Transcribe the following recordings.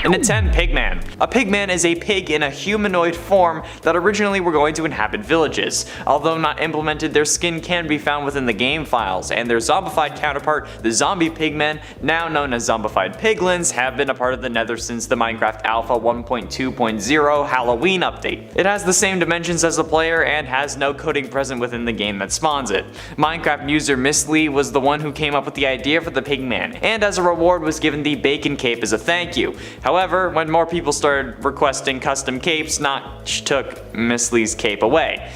And at 10, Pigman. A pigman is a pig in a humanoid form that originally were going to inhabit villages. Although not implemented, their skin can be found within the game files, and their zombified counterpart, the zombie pigmen, now known as zombified piglins, have been a part of the Nether since the Minecraft Alpha 1.2.0 Halloween update. It has the same dimensions as the player and has no coding present within the game that spawns it. Minecraft user Miss Lee was the one who came up with the idea for the pigman, and as a reward was given the bacon cape as a thank you. However, when more people started requesting custom capes, Notch took Miss Lee's cape away,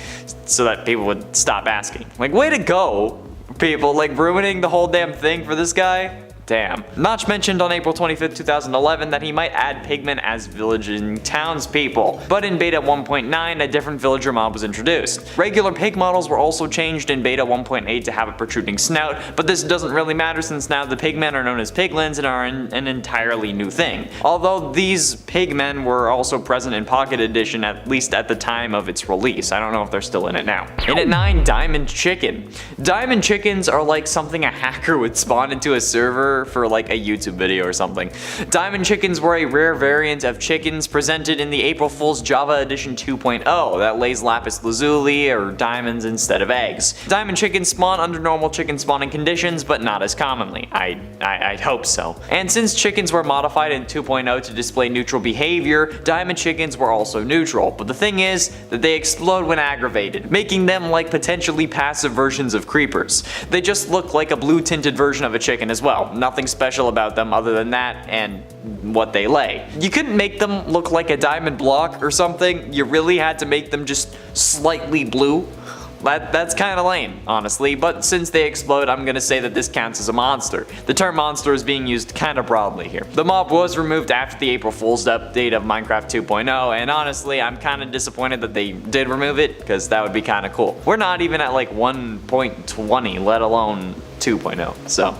so that people would stop asking. Like, way to go, people, like ruining the whole damn thing for this guy. Damn. Notch mentioned on April 25th, 2011 that he might add pigmen as villaging townspeople, but in beta 1.9 a different villager mob was introduced. Regular pig models were also changed in beta 1.8 to have a protruding snout, but this doesn't really matter since now the pigmen are known as piglins and are an entirely new thing. Although these pigmen were also present in Pocket Edition, at least at the time of its release. I don't know if they're still in it now. And at 9, Diamond Chicken. Diamond chickens are like something a hacker would spawn into a server for like a YouTube video or something. Diamond chickens were a rare variant of chickens presented in the April Fool's Java Edition 2.0 that lays lapis lazuli or diamonds instead of eggs. Diamond chickens spawn under normal chicken spawning conditions, but not as commonly. I'd hope so. And since chickens were modified in 2.0 to display neutral behavior, diamond chickens were also neutral, but the thing is that they explode when aggravated, making them like potentially passive versions of creepers. They just look like a blue tinted version of a chicken as well. Nothing special about them other than that and what they lay. You couldn't make them look like a diamond block or something. You really had to make them just slightly blue. That's kind of lame, honestly, but since they explode, I'm gonna say that this counts as a monster. The term monster is being used kind of broadly here. The mob was removed after the April Fool's update of Minecraft 2.0, and honestly, I'm kind of disappointed that they did remove it, because that would be kind of cool. We're not even at like 1.20, let alone 2.0, so.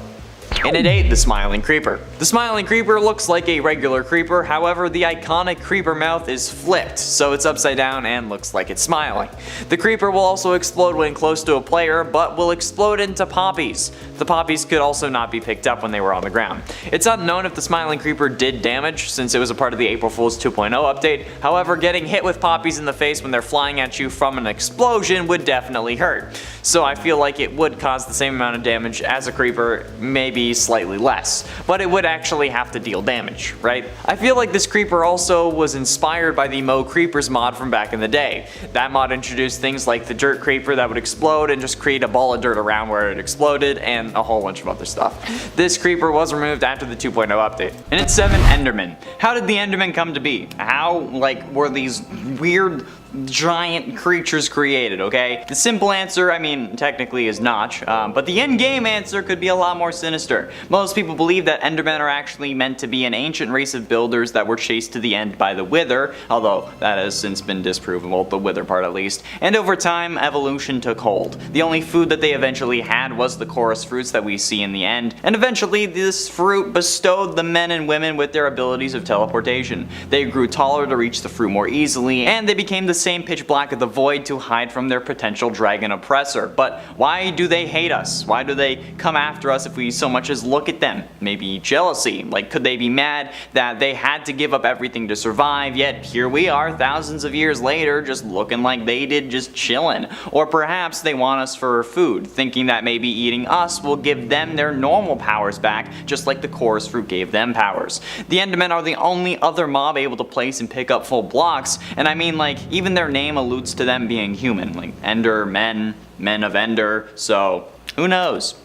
And at 8, the Smiling Creeper. The Smiling Creeper looks like a regular creeper, however the iconic creeper mouth is flipped, so it's upside down and looks like it's smiling. The creeper will also explode when close to a player, but will explode into poppies. The poppies could also not be picked up when they were on the ground. It's unknown if the Smiling Creeper did damage, since it was a part of the April Fool's 2.0 update, however getting hit with poppies in the face when they're flying at you from an explosion would definitely hurt. So I feel like it would cause the same amount of damage as a creeper, maybe slightly less, but it would actually have to deal damage, right? I feel like this creeper also was inspired by the Mo Creepers mod from back in the day. That mod introduced things like the dirt creeper that would explode and just create a ball of dirt around where it exploded and a whole bunch of other stuff. This creeper was removed after the 2.0 update. And at 7, Enderman. How did the Enderman come to be? How, like, were these weird giant creatures created, okay? The simple answer, I mean, technically is Notch, but the in-game answer could be a lot more sinister. Most people believe that Endermen are actually meant to be an ancient race of builders that were chased to the end by the Wither, although that has since been disproven, well, the Wither part at least, and over time, evolution took hold. The only food that they eventually had was the chorus fruits that we see in the end, and eventually this fruit bestowed the men and women with their abilities of teleportation. They grew taller to reach the fruit more easily, and they became the same pitch black of the void to hide from their potential dragon oppressor. But why do they hate us? Why do they come after us if we so much as look at them? Maybe jealousy. Like, could they be mad that they had to give up everything to survive, yet here we are thousands of years later just looking like they did, just chilling? Or perhaps they want us for food, thinking that maybe eating us will give them their normal powers back, just like the chorus fruit gave them powers. The Endermen are the only other mob able to place and pick up full blocks, and I mean, like, even their name alludes to them being human, like Ender, men of Ender, so who knows?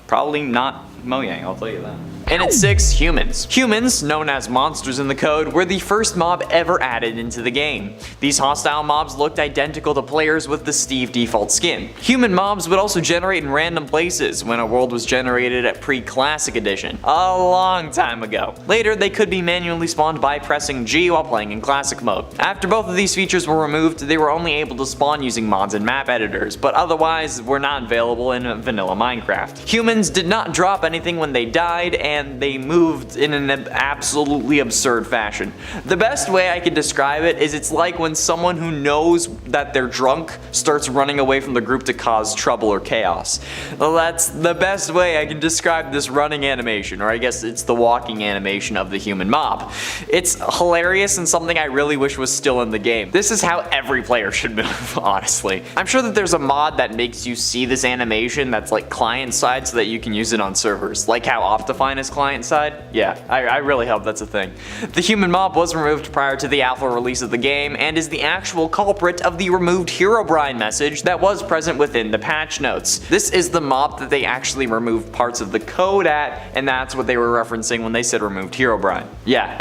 Probably not Mojang, I'll tell you that. And at 6, humans. Humans, known as monsters in the code, were the first mob ever added into the game. These hostile mobs looked identical to players with the Steve default skin. Human mobs would also generate in random places when a world was generated at pre-classic edition, a long time ago. Later, they could be manually spawned by pressing G while playing in classic mode. After both of these features were removed, they were only able to spawn using mods and map editors, but otherwise were not available in vanilla Minecraft. Humans did not drop anything when they died, and and they moved in an absolutely absurd fashion. The best way I can describe it is it's like when someone who knows that they're drunk starts running away from the group to cause trouble or chaos. Well, that's the best way I can describe this running animation, or I guess it's the walking animation of the human mob. It's hilarious and something I really wish was still in the game. This is how every player should move, honestly. I'm sure that there's a mod that makes you see this animation that's like client side so that you can use it on servers, like how Optifine is client side. Yeah, I really hope that's a thing. The human mob was removed prior to the alpha release of the game and is the actual culprit of the removed herobrine message that was present within the patch notes. This is the mob that they actually removed parts of the code at, and that's what they were referencing when they said removed herobrine. Yeah,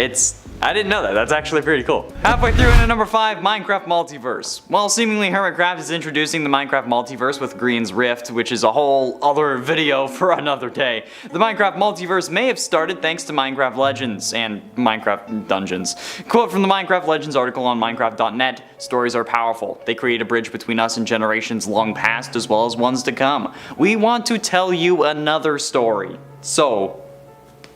I didn't know that. That's actually pretty cool. Halfway through into number 5, Minecraft Multiverse. Well, seemingly Hermitcraft is introducing the Minecraft Multiverse with Green's Rift, which is a whole other video for another day. The Minecraft Multiverse may have started thanks to Minecraft Legends and Minecraft Dungeons. Quote from the Minecraft Legends article on Minecraft.net, "Stories are powerful. They create a bridge between us and generations long past as well as ones to come. We want to tell you another story." So,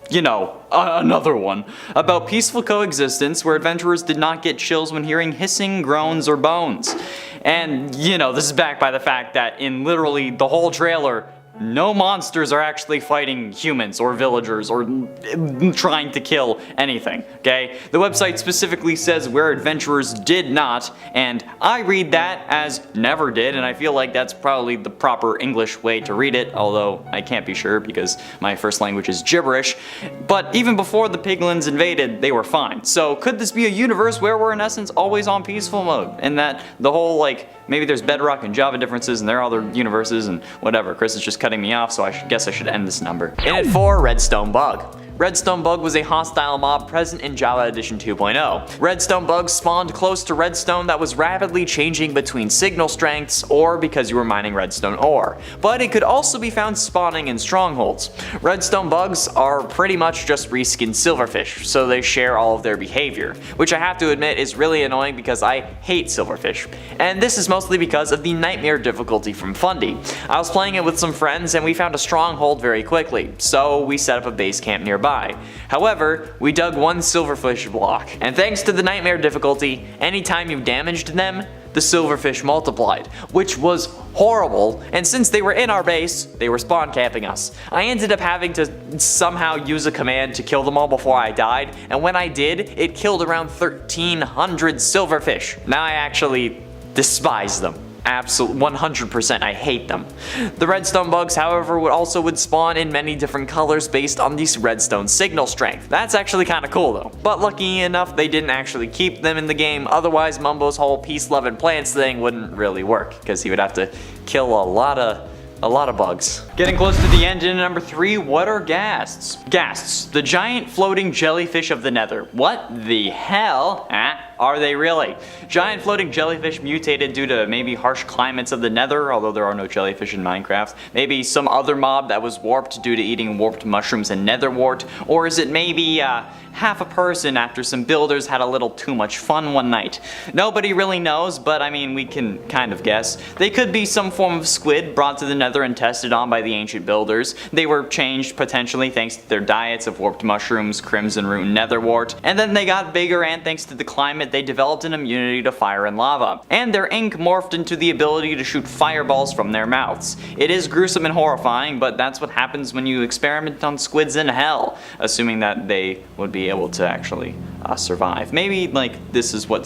you know, another one, about peaceful coexistence where adventurers did not get chills when hearing hissing, groans, or bones. And, you know, this is backed by the fact that in literally the whole trailer, no monsters are actually fighting humans or villagers or trying to kill anything, okay? The website specifically says where adventurers did not, and I read that as never did, and I feel like that's probably the proper English way to read it, although I can't be sure because my first language is gibberish. But even before the piglins invaded, they were fine. So could this be a universe where we're in essence always on peaceful mode, and that the whole, like, maybe there's Bedrock and Java differences and there are other universes and whatever. Chris is just cutting me off, so I guess I should end this number. In at 4, Redstone Bug. Redstone Bug was a hostile mob present in Java Edition 2.0. Redstone bugs spawned close to redstone that was rapidly changing between signal strengths or because you were mining redstone ore. But it could also be found spawning in strongholds. Redstone bugs are pretty much just reskinned silverfish, so they share all of their behavior, which I have to admit is really annoying because I hate silverfish. And this is mostly because of the nightmare difficulty from Fundy. I was playing it with some friends and we found a stronghold very quickly, so we set up a base camp nearby. However, we dug one silverfish block, and thanks to the nightmare difficulty, anytime you damaged them, the silverfish multiplied, which was horrible, and since they were in our base, they were spawn camping us. I ended up having to somehow use a command to kill them all before I died, and when I did, it killed around 1,300 silverfish. Now I actually despise them. Absolutely, 100%, I hate them. The redstone bugs, however, would spawn in many different colors based on this redstone signal strength. That's actually kinda cool though. But lucky enough, they didn't actually keep them in the game, otherwise Mumbo's whole peace, love, and plants thing wouldn't really work, because he would have to kill a lot of bugs. Getting close to the end in number 3, what are ghasts? Ghasts, the giant floating jellyfish of the nether. What the hell? Are they really? Giant floating jellyfish mutated due to maybe harsh climates of the nether, although there are no jellyfish in Minecraft. Maybe some other mob that was warped due to eating warped mushrooms and nether wart. Or is it maybe half a person after some builders had a little too much fun one night? Nobody really knows, but I mean we can kind of guess. They could be some form of squid brought to the nether and tested on by the ancient builders. They were changed potentially thanks to their diets of warped mushrooms, crimson root, and nether wart. And then they got bigger, and thanks to the climate they developed an immunity to fire and lava. And their ink morphed into the ability to shoot fireballs from their mouths. It is gruesome and horrifying, but that's what happens when you experiment on squids in hell, assuming that they would be able to actually survive. Maybe like this is what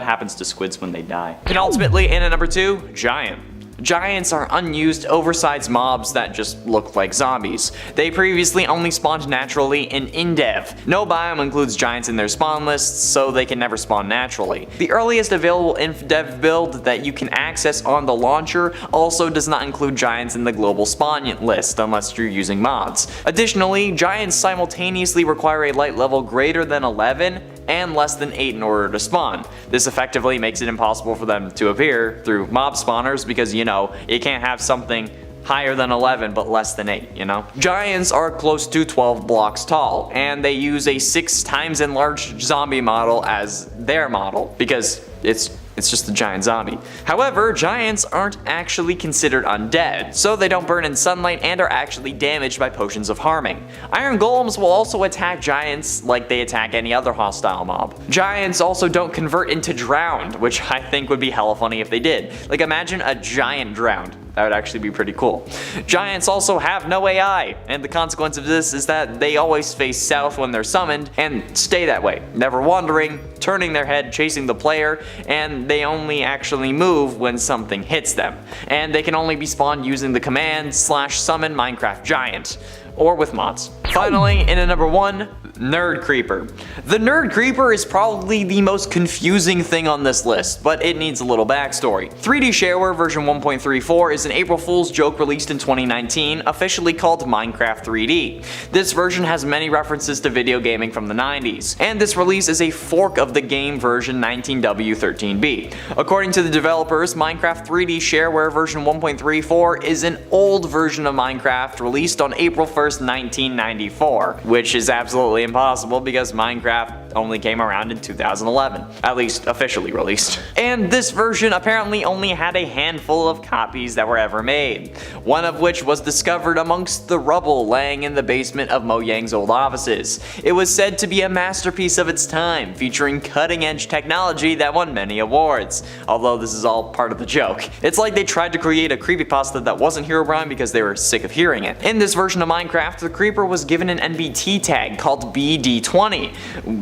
happens to squids when they die. And ultimately in at number 2, Giant. Giants are unused, oversized mobs that just look like zombies. They previously only spawned naturally in InDev. No biome includes giants in their spawn lists, so they can never spawn naturally. The earliest available InDev build that you can access on the launcher also does not include giants in the global spawn list unless you're using mods. Additionally, giants simultaneously require a light level greater than 11 and less than 8 in order to spawn. This effectively makes it impossible for them to appear through mob spawners because, you know, you can't have something higher than 11 but less than 8, you know? Giants are close to 12 blocks tall, and they use a 6 times enlarged zombie model as their model because it's It's just a giant zombie. However, giants aren't actually considered undead, so they don't burn in sunlight and are actually damaged by potions of harming. Iron golems will also attack giants like they attack any other hostile mob. Giants also don't convert into drowned, which I think would be hella funny if they did. Like, imagine a giant drowned. That would actually be pretty cool. Giants also have no AI, and the consequence of this is that they always face south when they're summoned and stay that way, never wandering, turning their head, chasing the player, and they only actually move when something hits them. And they can only be spawned using the command /summon Minecraft Giant, or with mods. Finally, in at number 1, Nerd Creeper. The Nerd Creeper is probably the most confusing thing on this list, but it needs a little backstory. 3D Shareware version 1.34 is an April Fool's joke released in 2019, officially called Minecraft 3D. This version has many references to video gaming from the 90s, and this release is a fork of the game version 19W13B. According to the developers, Minecraft 3D Shareware version 1.34 is an old version of Minecraft released on April 1st, 1994, which is absolutely impossible because Minecraft only came around in 2011, at least officially released. And this version apparently only had a handful of copies that were ever made, one of which was discovered amongst the rubble laying in the basement of Mojang's old offices. It was said to be a masterpiece of its time, featuring cutting-edge technology that won many awards, although this is all part of the joke. It's like they tried to create a creepypasta that wasn't herobrine because they were sick of hearing it. In this version of Minecraft, the creeper was given an NBT tag called BD20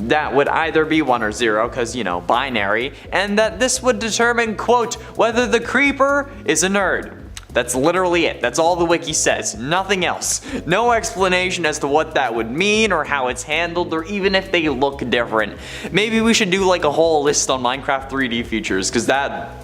that would either be 1 or 0, because, you know, binary, and that this would determine, quote, whether the creeper is a nerd. That's literally it. That's all the wiki says. Nothing else. No explanation as to what that would mean or how it's handled or even if they look different. Maybe we should do like a whole list on Minecraft 3D features, because that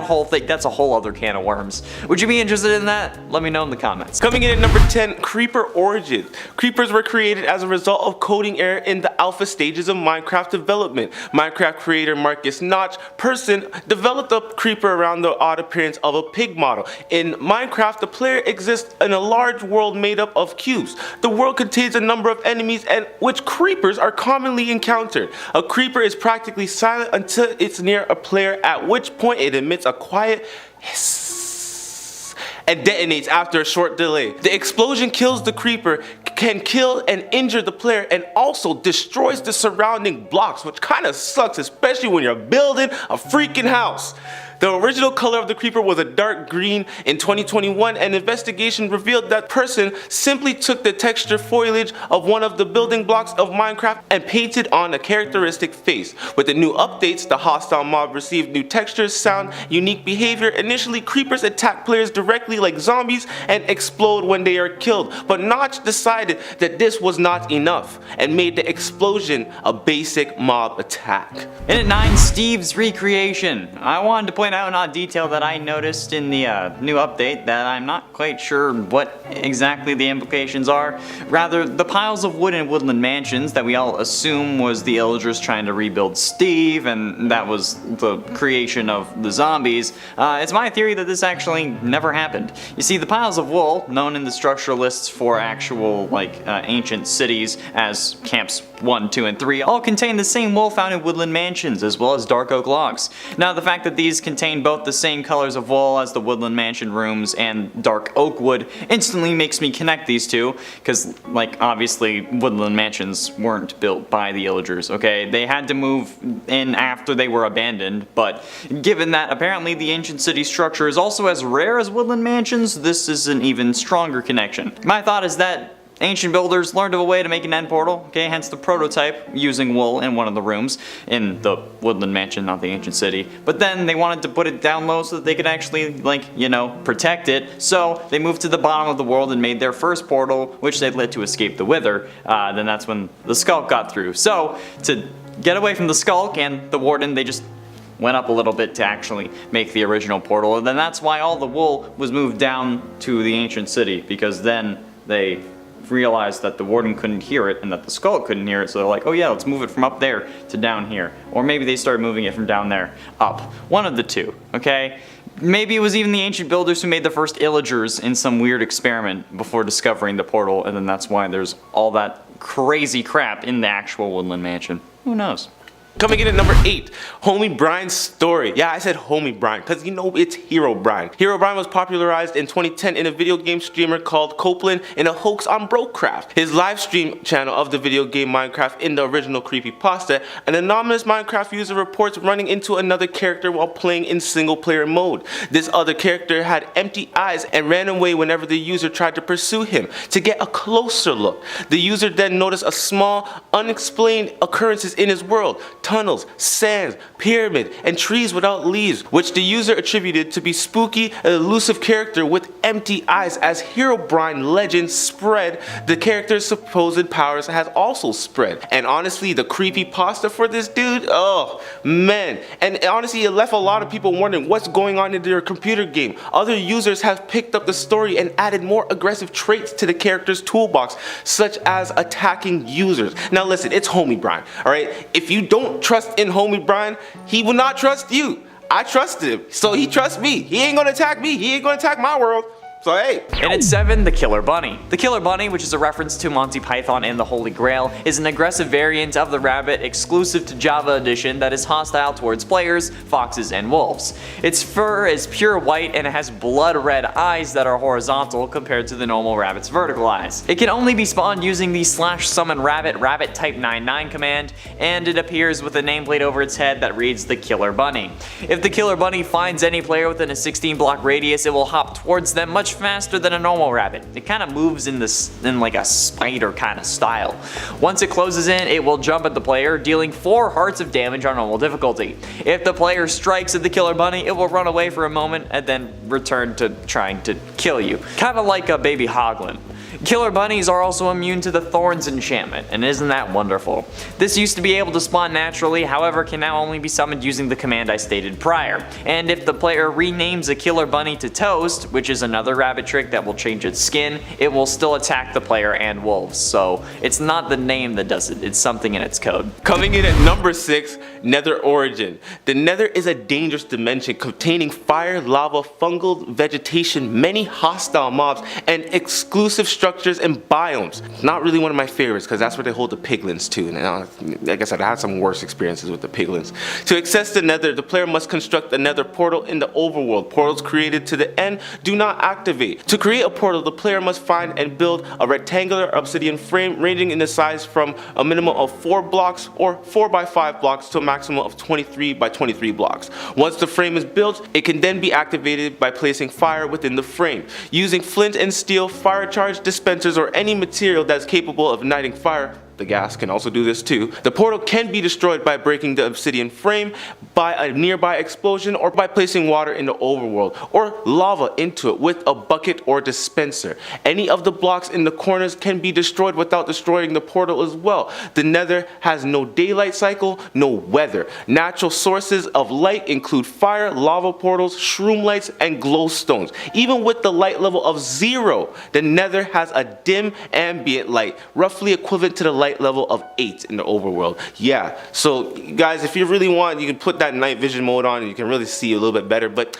whole thing, that's a whole other can of worms. Would you be interested in that? Let me know in the comments. Coming in at number 10, Creeper Origin. Creepers were created as a result of coding error in the alpha stages of Minecraft development. Minecraft creator Marcus Notch Person developed a creeper around the odd appearance of a pig model. In Minecraft, the player exists in a large world made up of cubes. The world contains a number of enemies and which creepers are commonly encountered. A creeper is practically silent until it's near a player, at which point it emits a quiet hiss and detonates after a short delay. The explosion kills the creeper, can kill and injure the player, and also destroys the surrounding blocks, which kind of sucks, especially when you're building a freaking house. The original color of the creeper was a dark green. In 2021, an investigation revealed that Person simply took the texture foliage of one of the building blocks of Minecraft and painted on a characteristic face. With the new updates, the hostile mob received new textures, sound, unique behavior. Initially, creepers attack players directly like zombies and explode when they are killed, but Notch decided that this was not enough and made the explosion a basic mob attack. And at 9, Steve's recreation. I wanted to point out an odd detail that I noticed in the new update that I'm not quite sure what exactly the implications are. Rather, the piles of wood in Woodland Mansions that we all assume was the Illagers trying to rebuild Steve, and that was the creation of the zombies. It's my theory that this actually never happened. You see, the piles of wool, known in the structuralists for actual ancient cities as camps 1, 2, and 3, all contain the same wool found in Woodland Mansions, as well as dark oak logs. Now, the fact that these contain both the same colors of wool as the Woodland Mansion rooms and dark oak wood instantly makes me connect these two, because, obviously, Woodland Mansions weren't built by the Illagers, okay? They had to move in after they were abandoned, but given that apparently the ancient city structure is also as rare as Woodland Mansions, this is an even stronger connection. My thought is that ancient builders learned of a way to make an end portal, okay, hence the prototype using wool in one of the rooms in the Woodland Mansion, not the ancient city. But then they wanted to put it down low so that they could actually, protect it. So they moved to the bottom of the world and made their first portal, which they lit to escape the Wither. Then that's when the Skulk got through. So to get away from the Skulk and the Warden, they just went up a little bit to actually make the original portal. And then that's why all the wool was moved down to the ancient city, because then they realized that the Warden couldn't hear it and that the Skull couldn't hear it, so they're like, oh yeah, let's move it from up there to down here. Or maybe they started moving it from down there up. One of the two, okay? Maybe it was even the ancient builders who made the first Illagers in some weird experiment before discovering the portal, and then that's why there's all that crazy crap in the actual Woodland Mansion. Who knows? Coming in at number 8, Homie Brian's story. Yeah, I said Homie Brian because you know it's Herobrine. Herobrine was popularized in 2010 in a video game streamer called Copeland in a hoax on Brocraft. His live stream channel of the video game Minecraft in the original creepypasta, an anonymous Minecraft user reports running into another character while playing in single player mode. This other character had empty eyes and ran away whenever the user tried to pursue him. To get a closer look, the user then noticed a small, unexplained occurrences in his world. Tunnels, sands, pyramid, and trees without leaves, which the user attributed to be spooky, an elusive character with empty eyes. As Herobrine legend spread, the character's supposed powers has also spread. And honestly, the creepypasta for this dude, oh man. And honestly, it left a lot of people wondering what's going on in their computer game. Other users have picked up the story and added more aggressive traits to the character's toolbox, such as attacking users. Now listen, it's Homie Brian, alright? If you don't trust in Homie Brian, he will not trust you. I trust him, so he trusts me. He ain't gonna attack me, he ain't gonna attack my world. So hey. And at 7, the Killer Bunny. The Killer Bunny, which is a reference to Monty Python and the Holy Grail, is an aggressive variant of the rabbit exclusive to Java Edition that is hostile towards players, foxes, and wolves. Its fur is pure white and it has blood red eyes that are horizontal compared to the normal rabbit's vertical eyes. It can only be spawned using the /summon rabbit type 99 command, and it appears with a nameplate over its head that reads the Killer Bunny. If the Killer Bunny finds any player within a 16 block radius, it will hop towards them much faster than a normal rabbit. It kind of moves in like a spider kind of style. Once it closes in, it will jump at the player, dealing 4 hearts of damage on normal difficulty. If the player strikes at the Killer Bunny, it will run away for a moment and then return to trying to kill you. Kind of like a baby hoglin. Killer bunnies are also immune to the Thorns enchantment, and isn't that wonderful? This used to be able to spawn naturally, however can now only be summoned using the command I stated prior. And if the player renames a killer bunny to Toast, which is another rabbit trick that will change its skin, it will still attack the player and wolves. So it's not the name that does it, it's something in its code. Coming in at number 6, Nether Origin. The Nether is a dangerous dimension containing fire, lava, fungal vegetation, many hostile mobs, and exclusive structures and biomes. Not really one of my favorites because that's where they hold the piglins too. And like I said, I had some worse experiences with the piglins. To access the Nether, the player must construct a Nether portal in the overworld. Portals created to the end do not activate. To create a portal, the player must find and build a rectangular obsidian frame ranging in the size from a minimum of 4 blocks or 4 by 5 blocks to a maximum of 23 by 23 blocks. Once the frame is built, it can then be activated by placing fire within the frame. Using flint and steel, fire charge dispensers, or any material that's capable of igniting fire, the gas can also do this too. The portal can be destroyed by breaking the obsidian frame, by a nearby explosion, or by placing water in the overworld, or lava into it with a bucket or dispenser. Any of the blocks in the corners can be destroyed without destroying the portal as well. The Nether has no daylight cycle, no weather. Natural sources of light include fire, lava portals, shroom lights, and glowstones. Even with the light level of 0, the Nether has a dim ambient light, roughly equivalent to the light level of 8 in the overworld. Yeah, so guys, if you really want, you can put that night vision mode on and you can really see a little bit better, but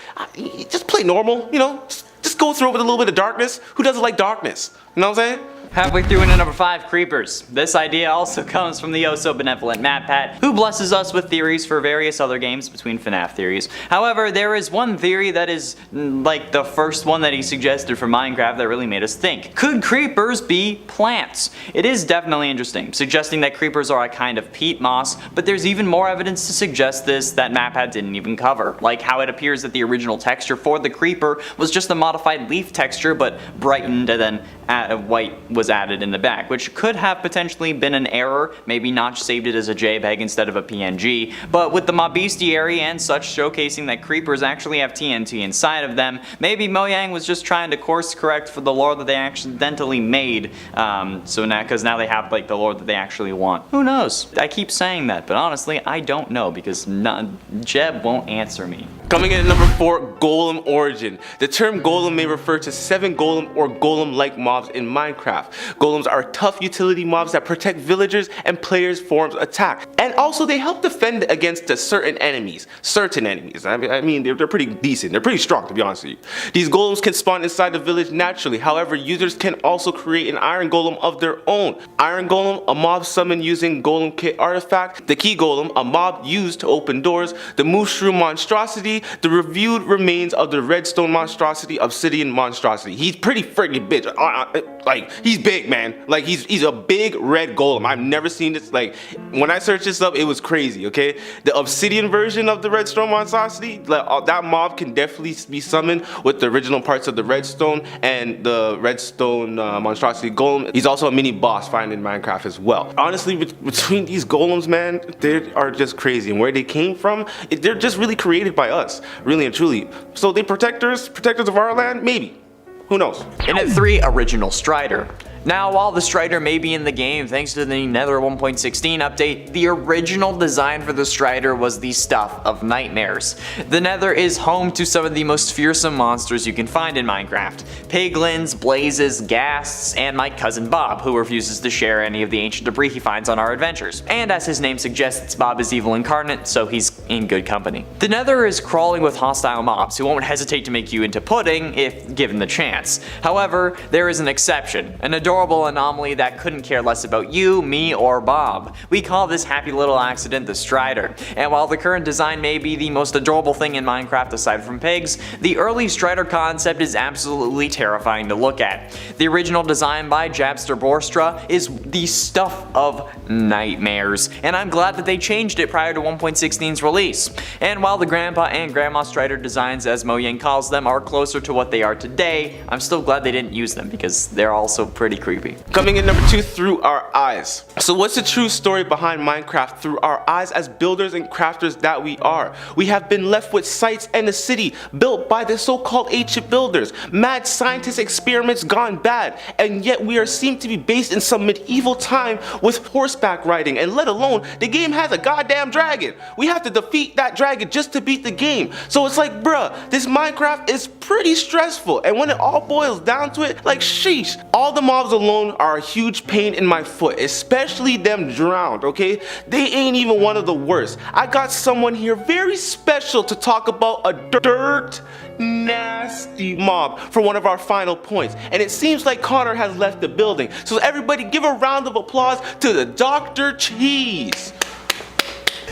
just play normal, you know, just go through it with a little bit of darkness. Who doesn't like darkness? You know what I'm saying? Halfway through into number 5, creepers. This idea also comes from the oh-so-benevolent MatPat, who blesses us with theories for various other games between FNAF theories. However, there is one theory that is like the first one that he suggested for Minecraft that really made us think. Could creepers be plants? It is definitely interesting, suggesting that creepers are a kind of peat moss, but there's even more evidence to suggest this that MatPat didn't even cover, like how it appears that the original texture for the creeper was just a modified leaf texture but brightened and then white was added in the back, which could have potentially been an error. Maybe Notch saved it as a JPEG instead of a PNG, but with the mob bestiary and such showcasing that creepers actually have TNT inside of them, maybe Mojang was just trying to course correct for the lore that they accidentally made, so now, because now they have like the lore that they actually want. Who knows? I keep saying that, but honestly I don't know because Jeb won't answer me. Coming in at number 4, Golem origin. The term golem may refer to 7 golem or golem-like mobs in Minecraft. Golems are tough utility mobs that protect villagers and players' forms attack. And also they help defend against certain enemies. I mean, they're pretty decent. They're pretty strong, to be honest with you. These golems can spawn inside the village naturally. However, users can also create an iron golem of their own. Iron golem, a mob summoned using golem kit artifact. The key golem, a mob used to open doors. The mushroom monstrosity, the reviewed remains of the redstone monstrosity, obsidian monstrosity. He's pretty freaking bitch. Like, he's big, man. Like, he's a big red golem. I've never seen this. Like, when I searched this up, it was crazy, okay? The obsidian version of the redstone monstrosity, like, that mob can definitely be summoned with the original parts of the redstone and the redstone monstrosity golem. He's also a mini boss found in Minecraft as well. Honestly, between these golems, man, they are just crazy. And where they came from, they're just really created by us. Really and truly. So they protectors of our land? Maybe. Who knows? And at 3, Original Strider. Now, while the Strider may be in the game thanks to the Nether 1.16 update, the original design for the Strider was the stuff of nightmares. The Nether is home to some of the most fearsome monsters you can find in Minecraft. Piglins, blazes, ghasts, and my cousin Bob, who refuses to share any of the ancient debris he finds on our adventures. And as his name suggests, Bob is evil incarnate, so he's in good company. The Nether is crawling with hostile mobs who won't hesitate to make you into pudding if given the chance. However, there is an exception, an adorable anomaly that couldn't care less about you, me, or Bob. We call this happy little accident the Strider. And while the current design may be the most adorable thing in Minecraft aside from pigs, the early Strider concept is absolutely terrifying to look at. The original design by Jabster Borstra is the stuff of nightmares, and I'm glad that they changed it prior to 1.16's release. And while the Grandpa and Grandma Strider designs, as Mojang calls them, are closer to what they are today, I'm still glad they didn't use them because they're also pretty creepy. Coming in number 2, Through Our Eyes. So what's the true story behind Minecraft through our eyes as builders and crafters that we are? We have been left with sites and a city built by the so-called ancient builders, mad scientist experiments gone bad, and yet we are seem to be based in some medieval time with horseback riding, and let alone the game has a goddamn dragon. We have to defeat that dragon just to beat the game. So it's like, bruh, this Minecraft is pretty stressful, and when it all boils down to it, like sheesh, all the mobs alone are a huge pain in my foot, especially them drowned, okay? They ain't even one of the worst. I got someone here very special to talk about a dirt nasty mob for one of our final points, and it seems like Connor has left the building, so everybody give a round of applause to the Dr. Cheese.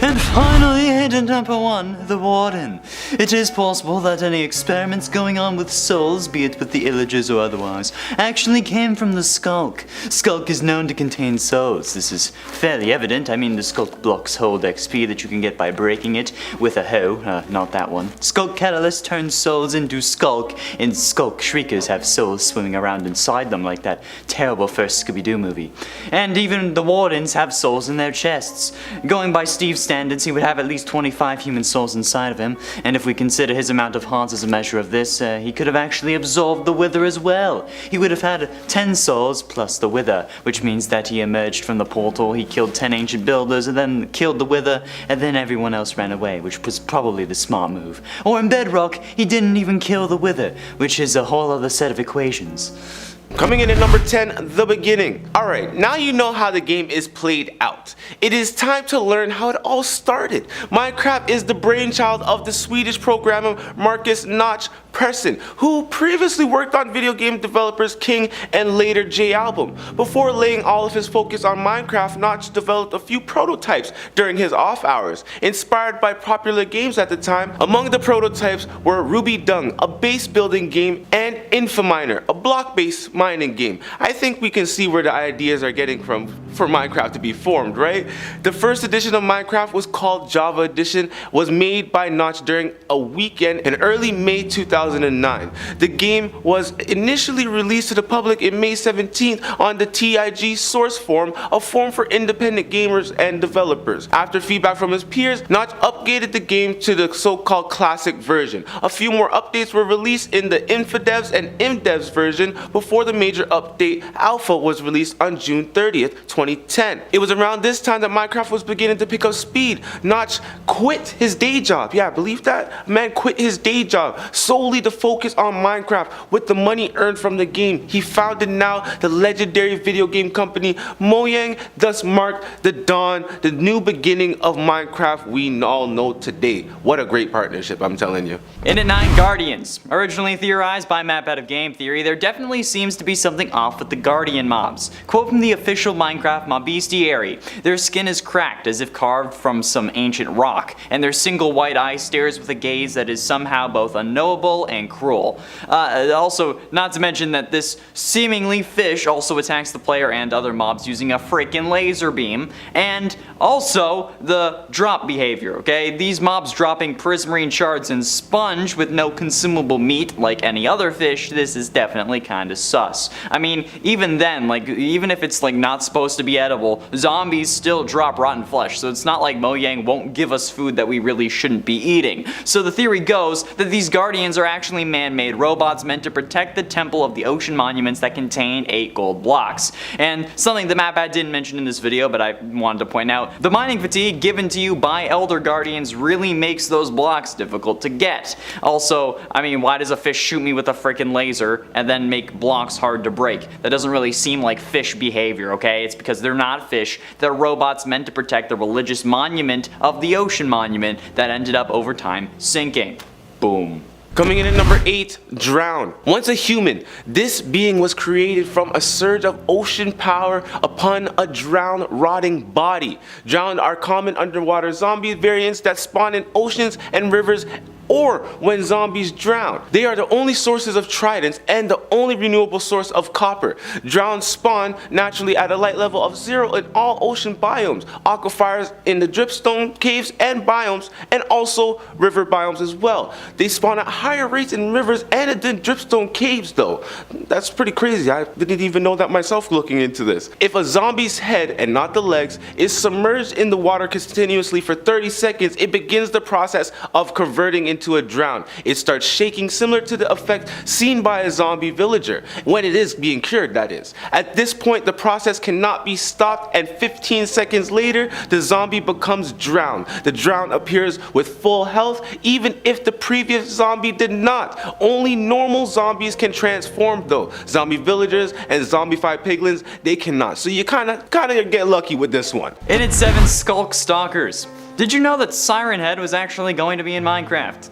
And finally, hidden number 1, the Warden. It is possible that any experiments going on with souls, be it with the illagers or otherwise, actually came from the Skulk. Skulk is known to contain souls. This is fairly evident. I mean, the Skulk blocks hold XP that you can get by breaking it with a hoe, not that one. Skulk Catalyst turns souls into Skulk, and Skulk Shriekers have souls swimming around inside them like that terrible first Scooby-Doo movie. And even the Wardens have souls in their chests. Going by Steve's standards, he would have at least 25 human souls inside of him, and if we consider his amount of hearts as a measure of this, he could have actually absorbed the Wither as well. He would have had 10 souls plus the Wither, which means that he emerged from the portal, he killed 10 ancient builders, and then killed the Wither, and then everyone else ran away, which was probably the smart move. Or in Bedrock, he didn't even kill the Wither, which is a whole other set of equations. Coming in at number 10, The Beginning. Alright, now you know how the game is played out. It is time to learn how it all started. Minecraft is the brainchild of the Swedish programmer Marcus Notch Persson, who previously worked on video game developers King and later J-Album. Before laying all of his focus on Minecraft, Notch developed a few prototypes during his off hours, inspired by popular games at the time. Among the prototypes were Ruby Dung, a base building game, and Infominer, a block-based mining game. I think we can see where the ideas are getting from for Minecraft to be formed, right? The first edition of Minecraft was called Java Edition, was made by Notch during a weekend in early May 2000. 2009. The game was initially released to the public in May 17th on the TIG Source Forum, a forum for independent gamers and developers. After feedback from his peers, Notch upgraded the game to the so-called classic version. A few more updates were released in the InfoDevs and ImDevs version before the major update Alpha was released on June 30th, 2010. It was around this time that Minecraft was beginning to pick up speed. Notch quit his day job. Yeah, believe that? Man quit his day job solely to focus on Minecraft. With the money earned from the game, he founded now the legendary video game company Mojang, thus marked the dawn, the new beginning of Minecraft we all know today. What a great partnership, I'm telling you. In at 9, Guardians. Originally theorized by Map Out of Game Theory, there definitely seems to be something off with the Guardian mobs. Quote from the official Minecraft mob bestiary: "Their skin is cracked as if carved from some ancient rock, and their single white eye stares with a gaze that is somehow both unknowable and cruel." Also, not to mention that this seemingly fish also attacks the player and other mobs using a freaking laser beam, and also the drop behavior, okay? These mobs dropping prismarine shards and sponge with no consumable meat like any other fish, this is definitely kinda sus. I mean, even then, like, even if it's like not supposed to be edible, zombies still drop rotten flesh, so it's not like Mojang won't give us food that we really shouldn't be eating. So the theory goes that these guardians are actually man-made robots meant to protect the temple of the ocean monuments that contain 8 gold blocks. And something that MapPad didn't mention in this video, but I wanted to point out, the mining fatigue given to you by Elder Guardians really makes those blocks difficult to get. Also, I mean, why does a fish shoot me with a freaking laser and then make blocks hard to break? That doesn't really seem like fish behavior, okay? It's because they're not fish, they're robots meant to protect the religious monument of the ocean monument that ended up over time sinking. Boom. Coming in at number 8, Drown. Once a human, this being was created from a surge of ocean power upon a drowned, rotting body. Drowned are common underwater zombie variants that spawn in oceans and rivers or when zombies drown. They are the only sources of tridents and the only renewable source of copper. Drowned spawn naturally at a light level of 0 in all ocean biomes, aquifers in the dripstone caves and biomes, and also river biomes as well. They spawn at higher rates in rivers and in dripstone caves though. That's pretty crazy. I didn't even know that myself looking into this. If a zombie's head, and not the legs, is submerged in the water continuously for 30 seconds, it begins the process of converting into a drown. It starts shaking, similar to the effect seen by a zombie villager, when it is being cured, that is. At this point, the process cannot be stopped, and 15 seconds later, the zombie becomes drowned. The drowned appears with full health, even if the previous zombie did not. Only normal zombies can transform though. Zombie villagers and zombified piglins, they cannot. So you kinda get lucky with this one. In at 7, Skulk Stalkers. Did you know that Siren Head was actually going to be in Minecraft?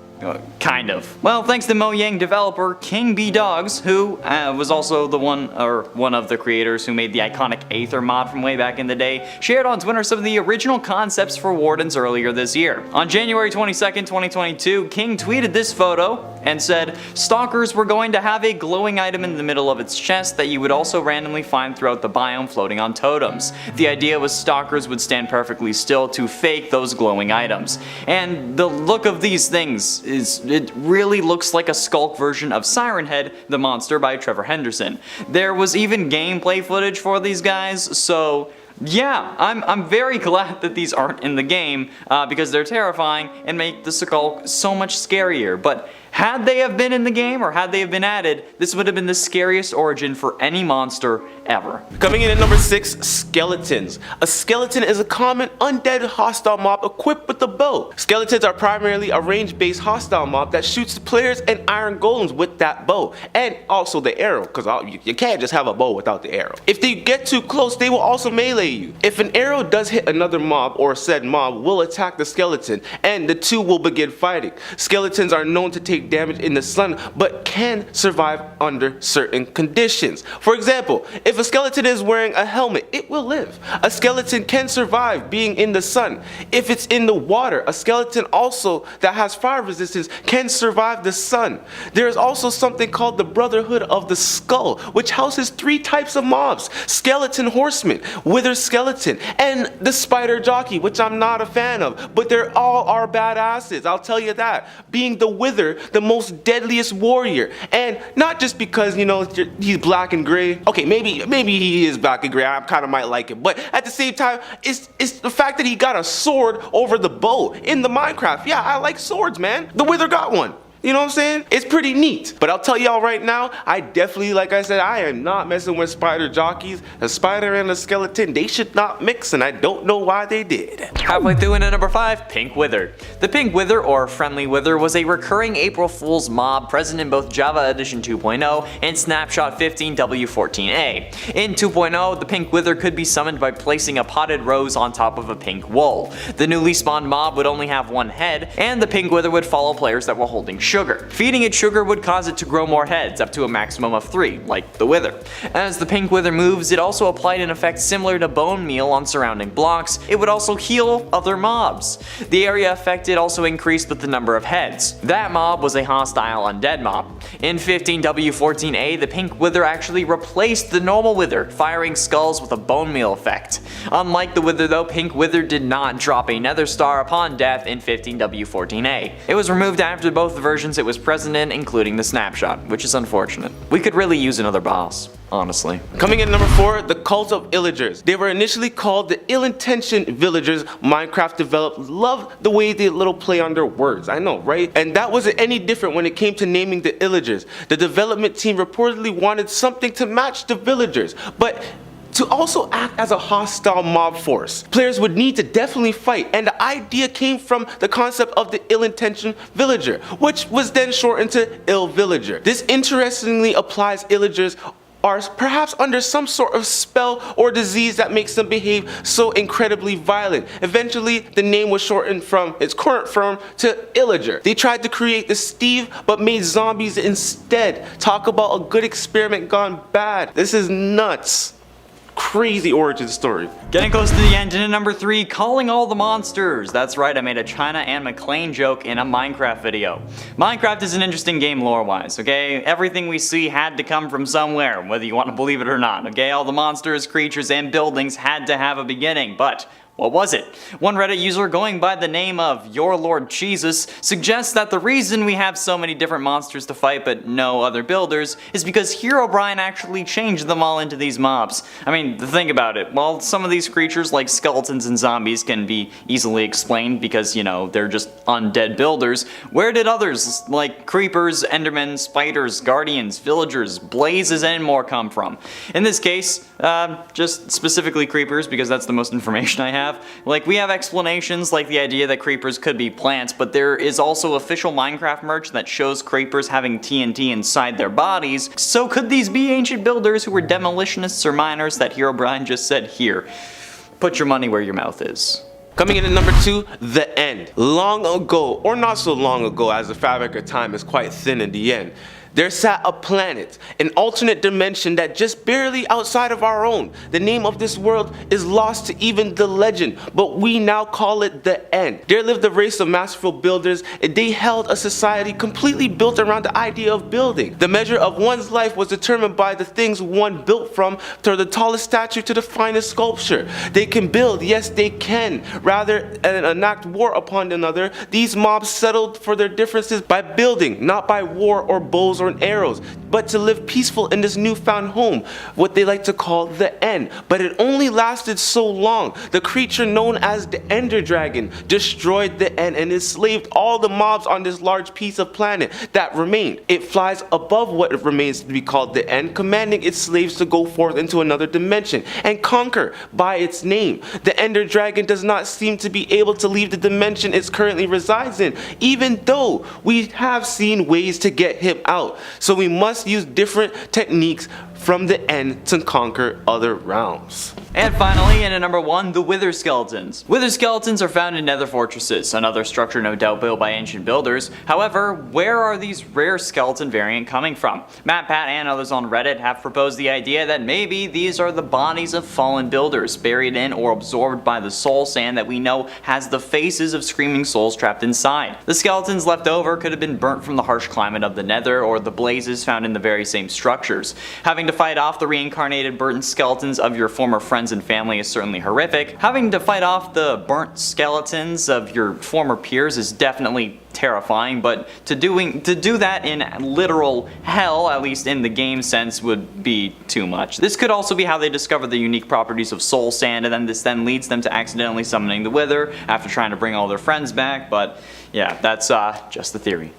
Kind of. Well, thanks to Mojang developer King B Dogs, who was also the one of the creators who made the iconic Aether mod from way back in the day, shared on Twitter some of the original concepts for Wardens earlier this year. On January 22nd, 2022, King tweeted this photo and said, "Stalkers were going to have a glowing item in the middle of its chest that you would also randomly find throughout the biome floating on totems. The idea was stalkers would stand perfectly still to fake those glowing items." And the look of these things it really looks like a Skulk version of Siren Head, the monster by Trevor Henderson. There was even gameplay footage for these guys, so yeah, I'm very glad that these aren't in the game because they're terrifying and make the Skulk so much scarier. But had they have been in the game, or had they have been added, this would have been the scariest origin for any monster ever. Coming in at number 6, Skeletons. A skeleton is a common undead hostile mob equipped with a bow. Skeletons are primarily a range-based hostile mob that shoots the players and iron golems with that bow, and also the arrow, because you can't just have a bow without the arrow. If they get too close, they will also melee you. If an arrow does hit another mob, or said mob will attack the skeleton, and the two will begin fighting. Skeletons are known to take damage in the sun, but can survive under certain conditions. For example, if a skeleton is wearing a helmet, it will live. A skeleton can survive being in the sun. If it's in the water, a skeleton also that has fire resistance can survive the sun. There is also something called the Brotherhood of the Skull, which houses 3 types of mobs: skeleton horseman, wither skeleton, and the spider jockey, which I'm not a fan of, but they're all are badasses, I'll tell you that. Being the wither, the most deadliest warrior. And not just because, he's black and gray. Okay, maybe he is black and gray. I kind of might like it. But at the same time, it's the fact that he got a sword over the bow in the Minecraft. Yeah, I like swords, man. The Wither got one. You know what I'm saying? It's pretty neat. But I'll tell y'all right now, I definitely, like I said, I am not messing with spider jockeys. A spider and a skeleton, they should not mix, and I don't know why they did. Halfway through into number 5, Pink Wither. The Pink Wither, or Friendly Wither, was a recurring April Fool's mob present in both Java Edition 2.0 and Snapshot 15W14A. In 2.0, the Pink Wither could be summoned by placing a potted rose on top of a pink wool. The newly spawned mob would only have one head, and the Pink Wither would follow players that were holding sugar. Feeding it sugar would cause it to grow more heads, up to a maximum of 3, like the Wither. As the Pink Wither moves, it also applied an effect similar to bone meal on surrounding blocks. It would also heal other mobs. The area affected also increased with the number of heads. That mob was a hostile undead mob. In 15W14A, the Pink Wither actually replaced the normal Wither, firing skulls with a bone meal effect. Unlike the Wither though, Pink Wither did not drop a nether star upon death in 15W14A. It was removed after both the versions it was present in, including the snapshot, which is unfortunate. We could really use another boss, honestly. Coming in number 4, the Cult of Illagers. They were initially called the Ill-Intentioned Villagers. Minecraft developers loved the way they little play on their words, I know, right? And that wasn't any different when it came to naming the Illagers. The development team reportedly wanted something to match the villagers, but to also act as a hostile mob force. Players would need to definitely fight, and the idea came from the concept of the ill-intentioned villager, which was then shortened to ill villager. This interestingly applies illagers are perhaps under some sort of spell or disease that makes them behave so incredibly violent. Eventually, the name was shortened from its current form to Illager. They tried to create the Steve, but made zombies instead. Talk about a good experiment gone bad. This is nuts. Crazy origin story. Getting close to the end, and in number 3, calling all the monsters. That's right, I made a China and McClane joke in a Minecraft video. Minecraft is an interesting game lore-wise, okay? Everything we see had to come from somewhere, whether you want to believe it or not, okay? All the monsters, creatures, and buildings had to have a beginning, but what was it? One Reddit user going by the name of Your Lord Jesus suggests that the reason we have so many different monsters to fight but no other builders is because Herobrine actually changed them all into these mobs. I mean, think about it. While some of these creatures like skeletons and zombies can be easily explained because, they're just undead builders, where did others like creepers, endermen, spiders, guardians, villagers, blazes, and more come from? In this case, just specifically creepers because that's the most information I have. Like, we have explanations like the idea that creepers could be plants, but there is also official Minecraft merch that shows creepers having TNT inside their bodies. So could these be ancient builders who were demolitionists or miners that Herobrine just said, here, put your money where your mouth is? Coming in at number 2, The End. Long ago, or not so long ago as the fabric of time is quite thin in the end, there sat a planet, an alternate dimension that just barely outside of our own. The name of this world is lost to even the legend, but we now call it the End. There lived a race of masterful builders, and they held a society completely built around the idea of building. The measure of one's life was determined by the things one built from, to the tallest statue to the finest sculpture. They can build, yes they can, rather than enact war upon another. These mobs settled for their differences by building, not by war or bows or arrows, but to live peaceful in this newfound home, what they like to call the End. But it only lasted so long. The creature known as the Ender Dragon destroyed the End and enslaved all the mobs on this large piece of planet that remained. It flies above what remains to be called the End, commanding its slaves to go forth into another dimension and conquer by its name. The Ender Dragon does not seem to be able to leave the dimension it currently resides in, even though we have seen ways to get him out. So we must use different techniques from the End to conquer other realms. And finally, in at number 1, the Wither Skeletons. Wither Skeletons are found in nether fortresses, another structure no doubt built by ancient builders. However, where are these rare skeleton variant coming from? Matt, Pat, and others on Reddit have proposed the idea that maybe these are the bodies of fallen builders, buried in or absorbed by the soul sand that we know has the faces of screaming souls trapped inside. The skeletons left over could have been burnt from the harsh climate of the nether or the blazes found in the very same structures. Having Having to fight off the reincarnated burnt skeletons of your former friends and family is certainly horrific. Having to fight off the burnt skeletons of your former peers is definitely terrifying, but to do that in literal hell, at least in the game sense, would be too much. This could also be how they discover the unique properties of soul sand, and then this then leads them to accidentally summoning the Wither after trying to bring all their friends back, but yeah, that's just the theory.